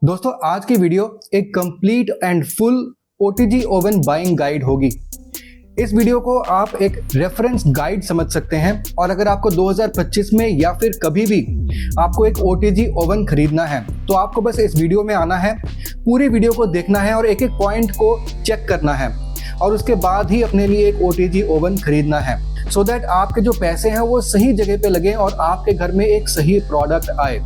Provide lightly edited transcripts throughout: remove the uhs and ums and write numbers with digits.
दोस्तों आज की वीडियो एक complete and full OTG oven buying guide होगी। इस वीडियो को आप एक रेफरेंस गाइड समझ सकते हैं और अगर आपको 2025 में या फिर कभी भी आपको एक ओटीजी ओवन खरीदना है तो आपको बस इस वीडियो में आना है, पूरी वीडियो को देखना है और एक एक पॉइंट को चेक करना है और उसके बाद ही अपने लिए एक ओटीजी ओवन खरीदना है सो दैट आपके जो पैसे हैं वो सही जगह पे लगे और आपके घर में एक सही प्रोडक्ट आए।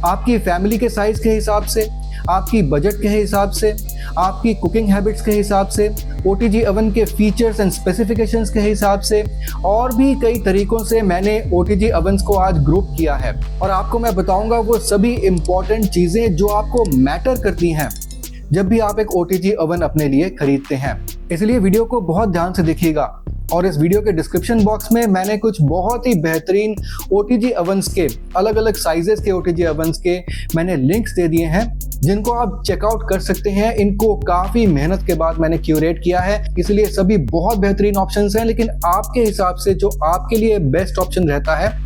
आपकी फैमिली के साइज के हिसाब से, आपकी बजट के हिसाब से, आपकी कुकिंग हैबिट्स के हिसाब से, ओटीजी ओवन के फीचर्स एंड स्पेसिफिकेशंस के हिसाब से और भी कई तरीकों से मैंने ओटीजी ओवन्स को आज ग्रुप किया है और आपको मैं बताऊंगा वो सभी इंपॉर्टेंट चीजें जो आपको मैटर करती हैं जब भी आप एक ओटीजी ओवन अपने लिए खरीदते हैं। इसलिए वीडियो को बहुत ध्यान से देखिएगा और इस वीडियो के डिस्क्रिप्शन बॉक्स में मैंने कुछ बहुत ही बेहतरीन ओटीजी ओवन्स के अलग अलग साइजेस के ओटीजी ओवन्स के मैंने लिंक्स दे दिए हैं जिनको आप चेकआउट कर सकते हैं। इनको काफ़ी मेहनत के बाद मैंने क्यूरेट किया है, इसलिए सभी बहुत बेहतरीन ऑप्शंस हैं, लेकिन आपके हिसाब से जो आपके लिए बेस्ट ऑप्शन रहता है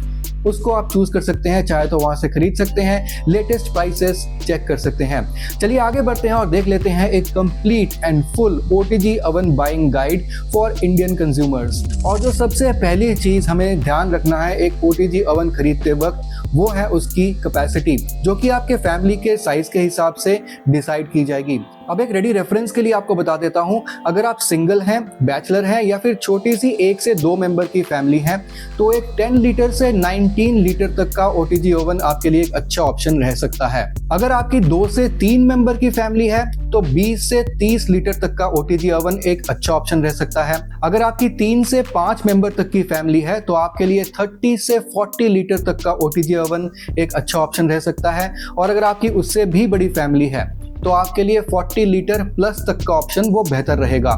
उसको आप चूज कर सकते हैं, चाहे तो वहां से खरीद सकते हैं, लेटेस्ट प्राइसेस चेक कर सकते हैं। चलिए आगे बढ़ते हैं और देख लेते हैं एक complete and full OTG oven buying guide for Indian consumers. और जो सबसे पहली चीज हमें ध्यान रखना है एक ओटीजी ओवन खरीदते वक्त वो है उसकी कैपेसिटी, जो कि आपके फैमिली के साइज के हिसाब से डिसाइड की जाएगी। अब एक रेडी रेफरेंस के लिए आपको बता देता हूं, अगर आप सिंगल हैं, बैचलर हैं या फिर छोटी सी 1 से 2 मेंबर की फैमिली है तो एक 10 लीटर से 19 लीटर तक का ओटीजी ओवन आपके लिए एक अच्छा ऑप्शन रह सकता है। अगर आपकी 2 से 3 मेंबर की फैमिली है तो 20 से 30 लीटर तक का ओटीजी ओवन एक अच्छा ऑप्शन रह सकता है। अगर आपकी 3 से 5 मेंबर तक की फैमिली है तो आपके लिए 30 से 40 लीटर तक का ओटीजी ओवन एक अच्छा ऑप्शन रह सकता है और अगर आपकी उससे भी बड़ी फैमिली है तो आपके लिए 40 लीटर प्लस तक का ऑप्शन वो बेहतर रहेगा।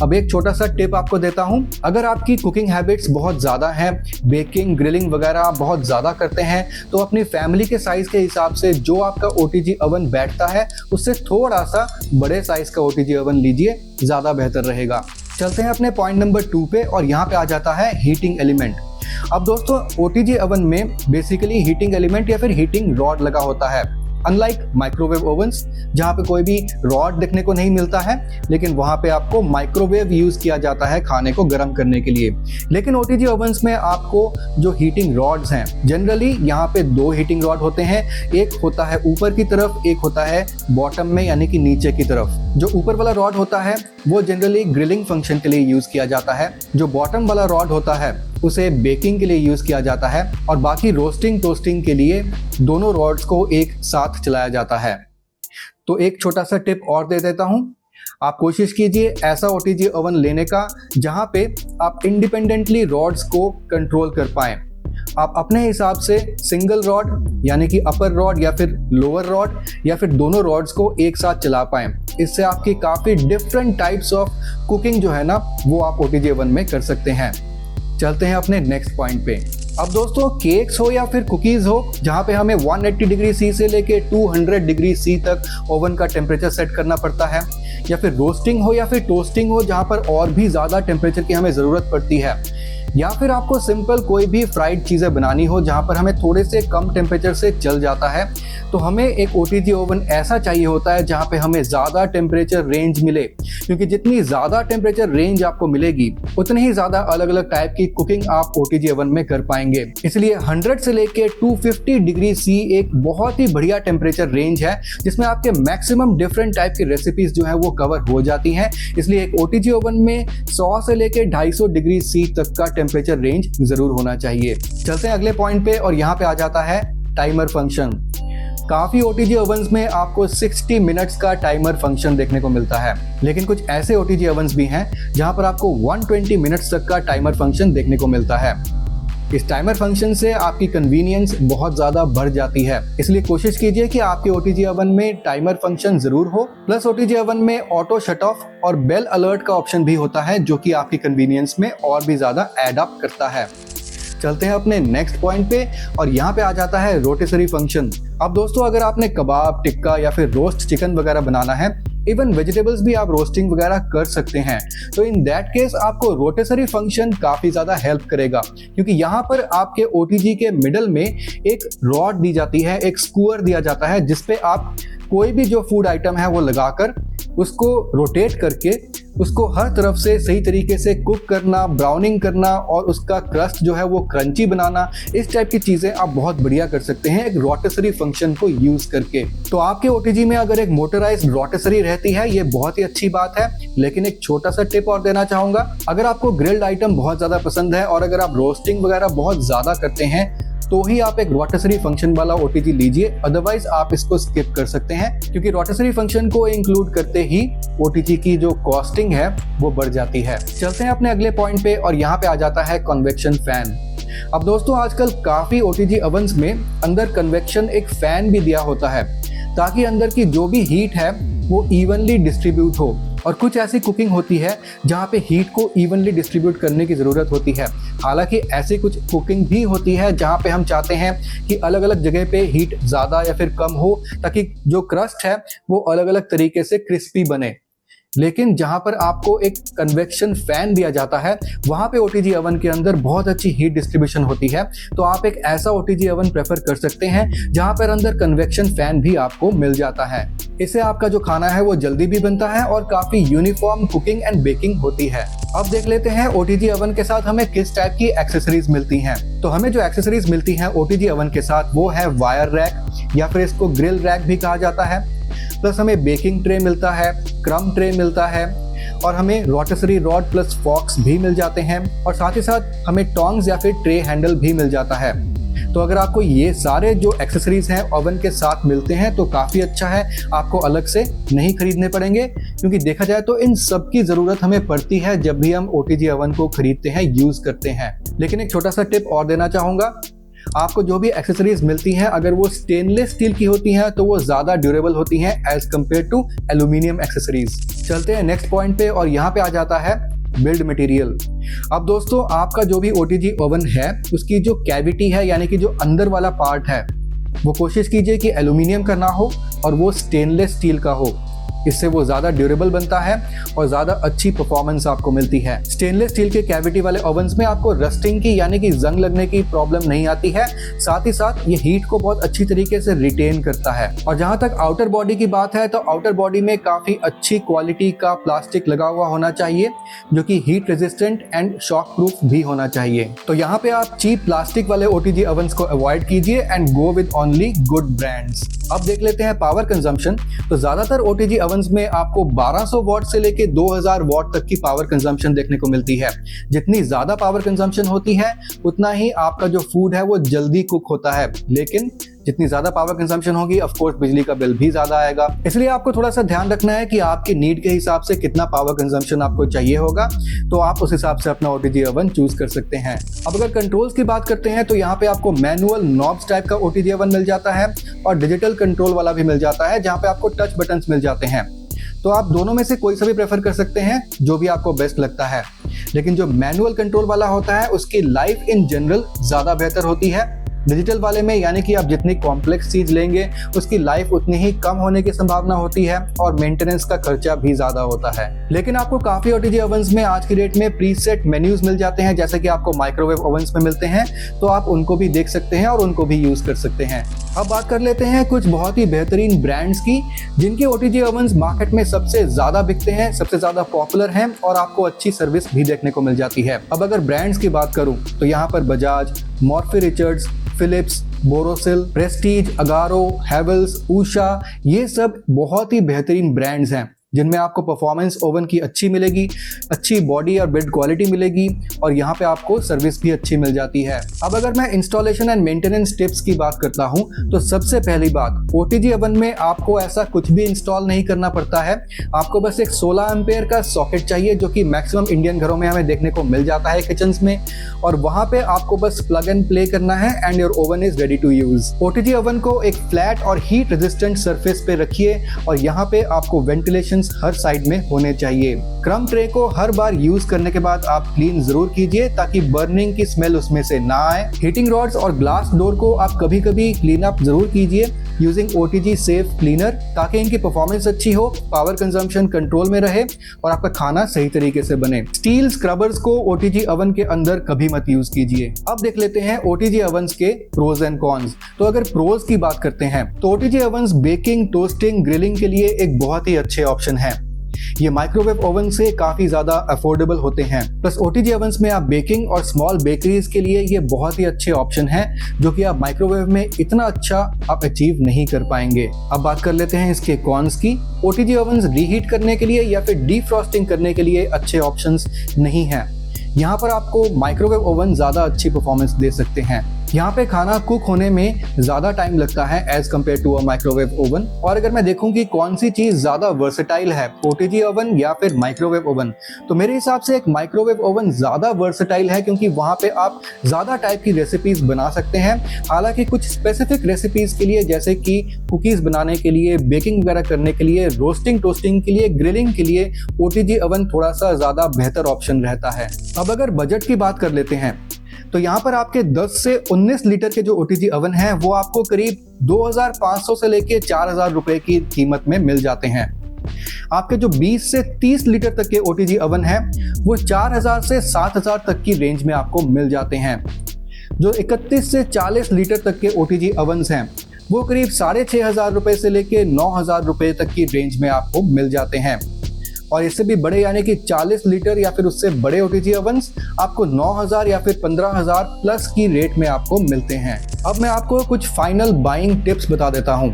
अब एक छोटा सा टिप आपको देता हूं, अगर आपकी कुकिंग हैबिट्स बहुत ज़्यादा हैं, बेकिंग ग्रिलिंग वगैरह बहुत ज़्यादा करते हैं तो अपनी फैमिली के साइज़ के हिसाब से जो आपका ओटीजी ओवन बैठता है उससे थोड़ा सा बड़े साइज़ का ओटीजी ओवन लीजिए, ज़्यादा बेहतर रहेगा। चलते हैं अपने पॉइंट नंबर 2 पे और यहाँ पे आ जाता है हीटिंग एलिमेंट। अब दोस्तों ओटीजी ओवन में बेसिकली हीटिंग एलिमेंट या फिर हीटिंग रॉड लगा होता है, अनलाइक माइक्रोवेव ओवन्स जहाँ पे कोई भी रॉड देखने को नहीं मिलता है, लेकिन वहाँ पे आपको माइक्रोवेव यूज किया जाता है खाने को गर्म करने के लिए। लेकिन ओटीजी ओवन्स में आपको जो हीटिंग रॉड्स हैं, जनरली यहाँ पे 2 हीटिंग रॉड होते हैं, एक होता है ऊपर की तरफ, एक होता है बॉटम में यानी कि नीचे की तरफ। जो ऊपर वाला रॉड होता है वो जनरली ग्रिलिंग फंक्शन के लिए यूज किया जाता है, जो बॉटम वाला रॉड होता है उसे बेकिंग के लिए यूज किया जाता है और बाकी रोस्टिंग टोस्टिंग के लिए दोनों रॉड्स को एक साथ चलाया जाता है। तो एक छोटा सा टिप और दे देता हूं, आप कोशिश कीजिए ऐसा ओटीजी ओवन लेने का जहां पे आप इंडिपेंडेंटली रॉड्स को कंट्रोल कर पाएं। आप अपने हिसाब से सिंगल रॉड यानी कि अपर रॉड या फिर लोअर रॉड या फिर दोनों रॉड्स को एक साथ चला पाएं। इससे आपकी काफ़ी डिफरेंट टाइप्स ऑफ कुकिंग जो है ना वो आप ओटीजी ओवन में कर सकते हैं। चलते हैं अपने नेक्स्ट पॉइंट पे। अब दोस्तों केक्स हो या फिर कुकीज़ हो जहाँ पे हमें 180 डिग्री सी से लेके 200 डिग्री सी तक ओवन का टेम्परेचर सेट करना पड़ता है, या फिर रोस्टिंग हो या फिर टोस्टिंग हो जहाँ पर और भी ज़्यादा टेम्परेचर की हमें ज़रूरत पड़ती है, या फिर आपको सिंपल कोई भी फ्राइड चीज़ें बनानी हो जहाँ पर हमें थोड़े से कम टेम्परेचर से चल जाता है, तो हमें एक ओटीजी ओवन ऐसा चाहिए होता है जहाँ पे हमें ज़्यादा टेम्परेचर रेंज मिले, क्योंकि जितनी ज़्यादा टेम्परेचर रेंज आपको मिलेगी उतनी ही ज़्यादा अलग अलग टाइप की कुकिंग आप ओटीजी ओवन में कर पाएंगे। इसलिए 100 से लेके 250 डिग्री सी एक बहुत ही बढ़िया टेम्परेचर रेंज है जिसमें आपके मैक्सिमम डिफरेंट टाइप की रेसिपीज जो है वो कवर हो जाती हैं। इसलिए एक ओटीजी ओवन में 100 से लेके 250 डिग्री सी तक का टेम्परेचर रेंज जरूर होना चाहिए। चलते हैं अगले पॉइंट पे और यहाँ पे आ जाता है टाइमर फंक्शन। काफ़ी ओटीजी ओवन्स में आपको 60 मिनट्स का टाइमर फंक्शन देखने को मिलता है, लेकिन कुछ ऐसे ओटीजी ओवन्स भी हैं जहां पर आपको 120 मिनट्स तक का टाइमर फंक्शन देखने को मिलता है। इस टाइमर फंक्शन से आपकी कन्वीनियंस बहुत ज़्यादा बढ़ जाती है, इसलिए कोशिश कीजिए कि आपके ओटीजी ओवन में टाइमर फंक्शन ज़रूर हो। प्लस ओटीजी ओवन में ऑटो शट ऑफ और बेल अलर्ट का ऑप्शन भी होता है जो कि आपकी कन्वीनियंस में और भी ज़्यादा एड अप करता है। चलते हैं अपने नेक्स्ट पॉइंट पे और यहाँ पे आ जाता है रोटेसरी फंक्शन। अब दोस्तों अगर आपने कबाब, टिक्का या फिर रोस्ट चिकन वगैरह बनाना है, इवन वेजिटेबल्स भी आप रोस्टिंग वगैरह कर सकते हैं, तो इन दैट केस आपको रोटेसरी फंक्शन काफ़ी ज़्यादा हेल्प करेगा, क्योंकि यहाँ पर आपके ओटीजी के मिडल में एक रॉड दी जाती है, एक स्क्वायर दिया जाता है जिसपे आप कोई भी जो फूड आइटम है वो लगाकर उसको रोटेट करके उसको हर तरफ से सही तरीके से कुक करना, ब्राउनिंग करना और उसका क्रस्ट जो है वो क्रंची बनाना, इस टाइप की चीज़ें आप बहुत बढ़िया कर सकते हैं एक रोटेसरी फंक्शन को यूज़ करके। तो आपके ओटीजी में अगर एक मोटराइज्ड रोटेसरी रहती है ये बहुत ही अच्छी बात है। लेकिन एक छोटा सा टिप और देना चाहूँगा, अगर आपको ग्रिल्ड आइटम बहुत ज़्यादा पसंद है और अगर आप रोस्टिंग वगैरह बहुत ज़्यादा करते हैं तो ही आप एक रोटेसरी फंक्शन वाला ओटीजी लीजिए, अदरवाइज आप इसको स्किप कर सकते हैं क्योंकि रोटेसरी फंक्शन को इंक्लूड करते ही ओटीजी की जो कॉस्टिंग है वो बढ़ जाती है। चलते हैं अपने अगले पॉइंट पे और यहाँ पे आ जाता है कन्वेक्शन फैन। अब दोस्तों आजकल काफी ओटीजी ओवंस में अंदर कन्वेक्शन एक फैन भी दिया होता है ताकि अंदर की जो भी हीट है वो इवनली डिस्ट्रीब्यूट हो। और कुछ ऐसी कुकिंग होती है जहाँ पे हीट को इवनली डिस्ट्रीब्यूट करने की ज़रूरत होती है। हालांकि ऐसी कुछ कुकिंग भी होती है जहाँ पे हम चाहते हैं कि अलग अलग जगह पे हीट ज़्यादा या फिर कम हो ताकि जो क्रस्ट है वो अलग अलग तरीके से क्रिस्पी बने। लेकिन जहां पर आपको एक कन्वेक्शन फैन दिया जाता है वहां पे ओटीजी ओवन के अंदर बहुत अच्छी हीट डिस्ट्रीब्यूशन होती है। तो आप एक ऐसा ओटीजी ओवन प्रेफर कर सकते हैं जहां पर अंदर कन्वेक्शन फैन भी आपको मिल जाता है। इससे आपका जो खाना है वो जल्दी भी बनता है और काफी यूनिफॉर्म कुकिंग एंड बेकिंग होती है। अब देख लेते हैं ओटीजी ओवन के साथ हमें किस टाइप की एक्सेसरीज मिलती हैं। तो हमें जो एक्सेसरीज मिलती हैं ओटीजी ओवन के साथ वो है वायर रैक या फिर इसको ग्रिल रैक भी कहा जाता है, प्लस हमें बेकिंग ट्रे मिलता है, क्रम ट्रे मिलता है और हमें रोटेसरी रॉड प्लस फॉक्स भी मिल जाते हैं और साथ ही साथ हमें टोंग्स या फिर ट्रे हैंडल भी मिल जाता है। तो अगर आपको ये सारे जो एक्सेसरीज हैं ओवन के साथ मिलते हैं तो काफ़ी अच्छा है, आपको अलग से नहीं खरीदने पड़ेंगे क्योंकि देखा जाए तो इन सब की ज़रूरत हमें पड़ती है जब भी हम ओटीजी ओवन को खरीदते हैं, यूज़ करते हैं। लेकिन एक छोटा सा टिप और देना चाहूँगा, आपको जो भी एक्सेसरीज मिलती हैं अगर वो स्टेनलेस स्टील की होती हैं तो वो ज़्यादा ड्यूरेबल होती हैं as compare to aluminium accessories. चलते हैं नेक्स्ट पॉइंट पे और यहाँ पे आ जाता है बिल्ड मटेरियल। अब दोस्तों आपका जो भी ओटीजी ओवन है उसकी जो कैविटी है यानी कि जो अंदर वाला पार्ट है वो कोशिश कीजिए कि एल्यूमिनियम का ना हो और वो स्टेनलेस स्टील का हो। इससे वो ज़्यादा ड्यूरेबल बनता है और ज़्यादा अच्छी परफॉर्मेंस आपको मिलती है। स्टेनलेस स्टील के कैविटी वाले ओवंस में आपको रस्टिंग की यानी कि जंग लगने की प्रॉब्लम नहीं आती है। साथ ही साथ ये हीट को बहुत अच्छी तरीके से रिटेन करता है। और जहाँ तक आउटर बॉडी की बात है तो आउटर बॉडी में काफ़ी अच्छी क्वालिटी का प्लास्टिक लगा हुआ होना चाहिए जो कि heat resistant and shock proof भी होना चाहिए। तो यहाँ पे आप चीप प्लास्टिक वाले ओटीजी ओवंस को अवॉइड कीजिए and go with only good brands. अब देख लेते हैं पावर कंजम्पशन। तो ज्यादातर ओटीजी ओवंस में आपको 1200 वॉट से लेके 2000 वॉट तक की पावर कंजम्पशन देखने को मिलती है। जितनी ज्यादा पावर कंजम्पशन होती है उतना ही आपका जो फूड है वो जल्दी कुक होता है, लेकिन जितनी ज्यादा पावर कंजम्पशन होगी ऑफ कोर्स बिजली का बिल भी ज्यादा आएगा। इसलिए आपको थोड़ा सा ध्यान रखना है कि आपकी नीड के हिसाब से कितना पावर कंजम्पशन आपको चाहिए होगा, तो आप उस हिसाब से अपना ओटीजी ओवन चूज कर सकते हैं। अब अगर कंट्रोल्स की बात करते हैं तो यहाँ पे आपको मैनुअल नॉब्स टाइप का ओटीजी ओवन मिल जाता है और डिजिटल कंट्रोल वाला भी मिल जाता है जहाँ पे आपको टच बटन्स मिल जाते हैं। तो आप दोनों में से कोई सा भी प्रेफर कर सकते हैं जो भी आपको बेस्ट लगता है। लेकिन जो मैनुअल कंट्रोल वाला होता है उसकी लाइफ इन जनरल ज्यादा बेहतर होती है। डिजिटल वाले में यानी कि आप जितनी कॉम्प्लेक्स चीज लेंगे उसकी लाइफ उतनी ही कम होने की संभावना होती है और मेंटेनेंस का खर्चा भी ज्यादा होता है। लेकिन आपको काफी ओटीजी ओवंस में आज की डेट में प्रीसेट मेन्यूज मिल जाते हैं जैसे कि आपको माइक्रोवेव ओवंस में मिलते हैं, तो आप उनको भी देख सकते हैं और उनको भी यूज कर सकते हैं। अब बात कर लेते हैं कुछ बहुत ही बेहतरीन ब्रांड्स की जिनके ओटीजी ओवंस मार्केट में सबसे ज्यादा बिकते हैं, सबसे ज्यादा पॉपुलर हैं और आपको अच्छी सर्विस भी देखने को मिल जाती है। अब अगर ब्रांड्स की बात करूं तो यहाँ पर Bajaj, Morphy Richards, Philips, Borosil, Prestige, Agaro, Havells, Usha, ये सब बहुत ही बेहतरीन ब्रांड्स हैं जिनमें आपको परफॉर्मेंस ओवन की अच्छी मिलेगी, अच्छी बॉडी और बिल्ड क्वालिटी मिलेगी और यहाँ पे आपको सर्विस भी अच्छी मिल जाती है। अब अगर मैं इंस्टॉलेशन एंड मेंटेनेंस टिप्स की बात करता हूँ तो सबसे पहली बात, ओटीजी ओवन में आपको ऐसा कुछ भी इंस्टॉल नहीं करना पड़ता है। आपको बस एक 16 एम्पेयर का सॉकेट चाहिए जो कि मैक्सिमम इंडियन घरों में हमें देखने को मिल जाता है किचन्स में, और वहाँ पे आपको बस प्लग एंड प्ले करना है and your oven is ready to use. OTG oven को एक फ्लैट और हीट रेजिस्टेंट सरफेस पे रखिए और यहाँ पे आपको वेंटिलेशन हर साइड में होने चाहिए। क्रम ट्रे को हर बार यूज करने के बाद आप क्लीन जरूर कीजिए ताकि बर्निंग की स्मेल उसमें से ना आए। हीटिंग रॉड्स और ग्लास डोर को आप कभी कभी क्लीन अप जरूर कीजिए यूजिंग OTG सेफ क्लीनर, ताकि इनकी परफॉर्मेंस अच्छी हो, पावर कंजम्पशन कंट्रोल में रहे और आपका खाना सही तरीके से बने। स्टील स्क्रबर्स को OTG ओवन के अंदर कभी मत यूज कीजिए। अब देख लेते हैं OTG ओवंस के प्रोज एंड कॉन्स। तो अगर प्रोज की बात करते हैं तो OTG ovens baking, toasting, grilling के लिए एक बहुत ही अच्छे ऑप्शन है। ये माइक्रोवेव ओवन से काफी ज्यादा अफोर्डेबल होते हैं। प्लस OTG ओवंस में आप बेकिंग और स्मॉल बेकरीज के लिए ये बहुत ही अच्छे ऑप्शन हैं, जो कि आप माइक्रोवेव में इतना अच्छा आप अचीव नहीं कर पाएंगे। अब बात कर लेते हैं इसके कॉन्स की। OTG ओवंस रीहीट करने के लिए या फिर डीफ्रॉस्टिंग करने के लिए अच्छे ऑप्शंस नहीं हैं। यहाँ पर आपको माइक्रोवेव ओवन ज़्यादा अच्छी परफॉर्मेंस दे सकते हैं। यहाँ पे खाना कुक होने में ज़्यादा टाइम लगता है as compare to a microwave oven. और अगर मैं देखूँ कि कौन सी चीज़ ज़्यादा वर्सेटाइल है, OTG ओवन या फिर माइक्रोवेव ओवन, तो मेरे हिसाब से एक माइक्रोवेव ओवन ज़्यादा वर्सेटाइल है, क्योंकि वहाँ पे आप ज़्यादा टाइप की रेसिपीज बना सकते हैं। हालांकि कुछ स्पेसिफिक रेसिपीज के लिए, जैसे कि कुकीज़ बनाने के लिए, बेकिंग वगैरह करने के लिए, रोस्टिंग टोस्टिंग के लिए, ग्रिलिंग के लिए OTG ओवन थोड़ा सा ज़्यादा बेहतर ऑप्शन रहता है। अब अगर बजट की बात कर लेते हैं तो यहाँ पर आपके 10 से 19 लीटर के जो OTG ओवन हैं वो आपको करीब 2500 से लेके 4000 रुपए की कीमत में मिल जाते हैं। आपके जो 20 से 30 लीटर तक के OTG ओवन हैं वो 4000 से 7000 तक की रेंज में आपको मिल जाते हैं। जो 31 से 40 लीटर तक के OTG ओवन्स हैं वो करीब 6500 रुपए से लेके 9000 रुपए तक की रेंज में आपको मिल जाते हैं। और इससे भी बड़े यानी कि 40 लीटर या फिर उससे बड़े OTG ओवंस आपको 9000 या फिर 15000 प्लस की रेट में आपको मिलते हैं। अब मैं आपको कुछ फाइनल बाइंग टिप्स बता देता हूं।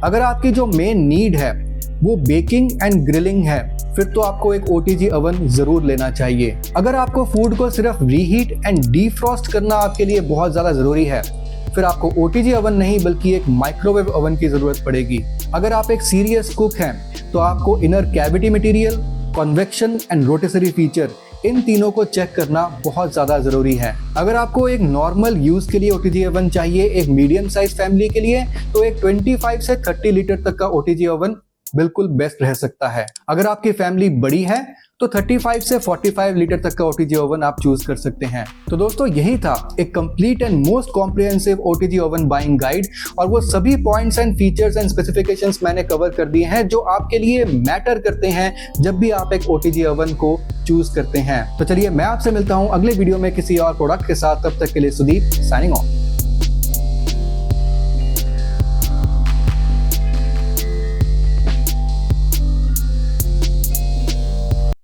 अगर आपकी जो मेन नीड है वो बेकिंग एंड ग्रिलिंग है, फिर तो आपको एक OTG ओवन जरूर लेना चाहिए। अगर आपको फूड को सिर्फ रीहीट एंड डीफ्रॉस्ट करना आपके लिए बहुत ज़्यादा ज़रूरी है, फिर आपको OTG ओवन नहीं बल्कि एक माइक्रोवेव ओवन की ज़रूरत पड़ेगी। अगर आप एक सीरियस कुक हैं तो आपको inner cavity material, convection and rotisserie feature, इन तीनों को चेक करना बहुत ज़्यादा ज़रूरी है। अगर आपको एक नॉर्मल यूज़ के लिए OTG ओवन चाहिए, एक मीडियम साइज फैमिली के लिए, तो एक 25 से 30 लीटर तक का OTG ओवन बिल्कुल बेस्ट रह सकता है। अगर आपकी फैमिली बड़ी है तो 35 से 45 लीटर तक का OTG ओवन आप चूज कर सकते हैं। तो दोस्तों यही था एक complete and most comprehensive OTG oven buying guide, और वो सभी points and features and specifications मैंने कवर कर दिए हैं जो आपके लिए मैटर करते हैं जब भी आप एक OTG ओवन को चूज करते हैं। तो चलिए मैं आपसे मिलता हूं अगले वीडियो में किसी और प्रोडक्ट के साथ। तब तक के लिए सुदीप साइनिंग ऑफ।